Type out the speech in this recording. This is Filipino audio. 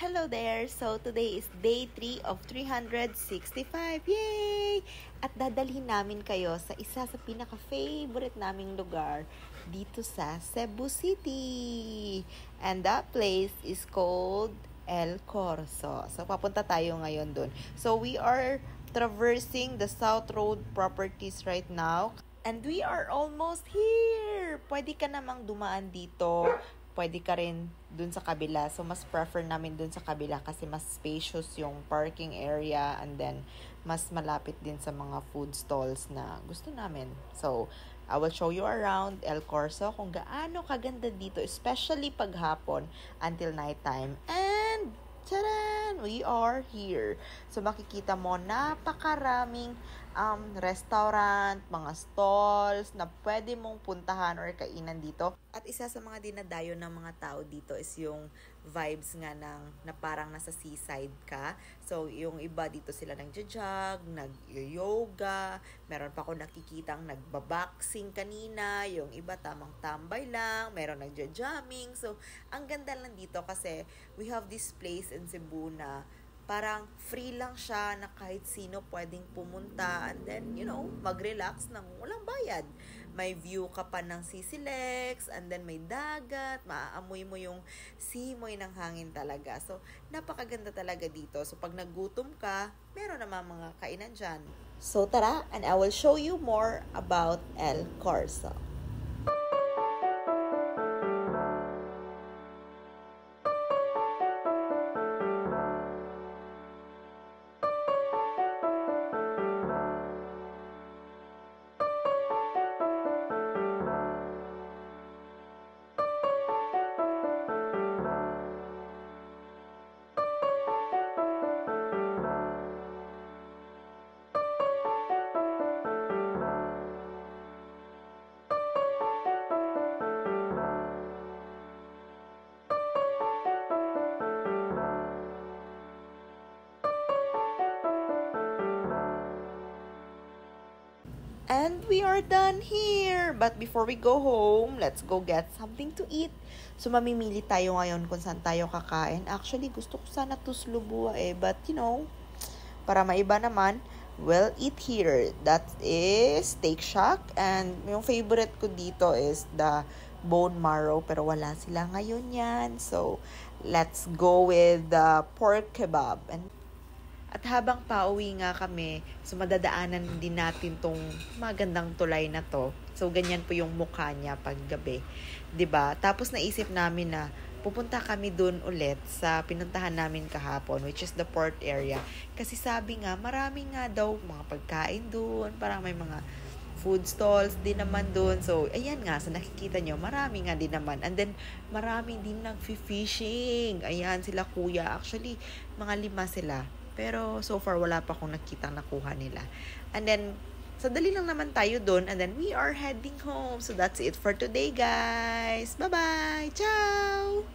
Hello there! So, today is day 3 of 365. Yay! At dadalhin namin kayo sa isa sa pinaka-favorite naming lugar dito sa Cebu City. And that place is called El Corso. So, papunta tayo ngayon dun. So, we are traversing the South Road properties right now. And we are almost here! Pwede ka namang dumaan dito. Pwede ka rin dun sa kabila. So, mas prefer namin dun sa kabila kasi mas spacious yung parking area and then mas malapit din sa mga food stalls na gusto namin. So, I will show you around El Corso kung gaano kaganda dito, especially paghapon until nighttime. And, taran! We are here. So, makikita mo napakaraming restaurant, mga stalls na pwede mong puntahan or kainan dito. At isa sa mga dinadayo ng mga tao dito is yung vibes nga na parang nasa seaside ka. So, yung iba dito sila nag-jog, nag-yoga, meron pa ako nakikitang nagbaboxing kanina, yung iba tamang tambay lang, meron nagja-jamming. So, ang ganda lang dito kasi we have this place in Cebu na parang free lang siya na kahit sino pwedeng pumunta and then, mag-relax nang walang bayad. May view ka pa ng Sisilex and then may dagat, maaamoy mo yung simoy ng hangin talaga. So, napakaganda talaga dito. So, pag nagutom ka, meron naman mga kainan dyan. So, tara, and I will show you more about El Corso. And we are done here. But before we go home, let's go get something to eat. So, mamimili tayo ngayon kung saan tayo kakain. Actually, gusto ko sana tuslubua But, para maiba naman, we'll eat here. That is Steak Shack. And yung favorite ko dito is the bone marrow. Pero wala sila ngayon yan. So, let's go with the pork kebab. At habang pauwi nga kami, so madadaanan din natin tong magandang tulay na to. So, ganyan po yung mukha niya pag gabi. 'Di ba? Tapos naisip namin na pupunta kami dun ulit sa pinuntahan namin kahapon, which is the port area. Kasi sabi nga, marami nga daw mga pagkain dun. Parang may mga food stalls din naman dun. So, ayan nga, sa nakikita nyo, marami nga din naman. And then, marami din nag-fishing. Ayan, sila kuya. Actually, mga 5 sila. Pero so far wala pa akong nakitang nakuha nila. And then sadali lang naman tayo doon and then we are heading home. So that's it for today, guys. Bye-bye. Ciao.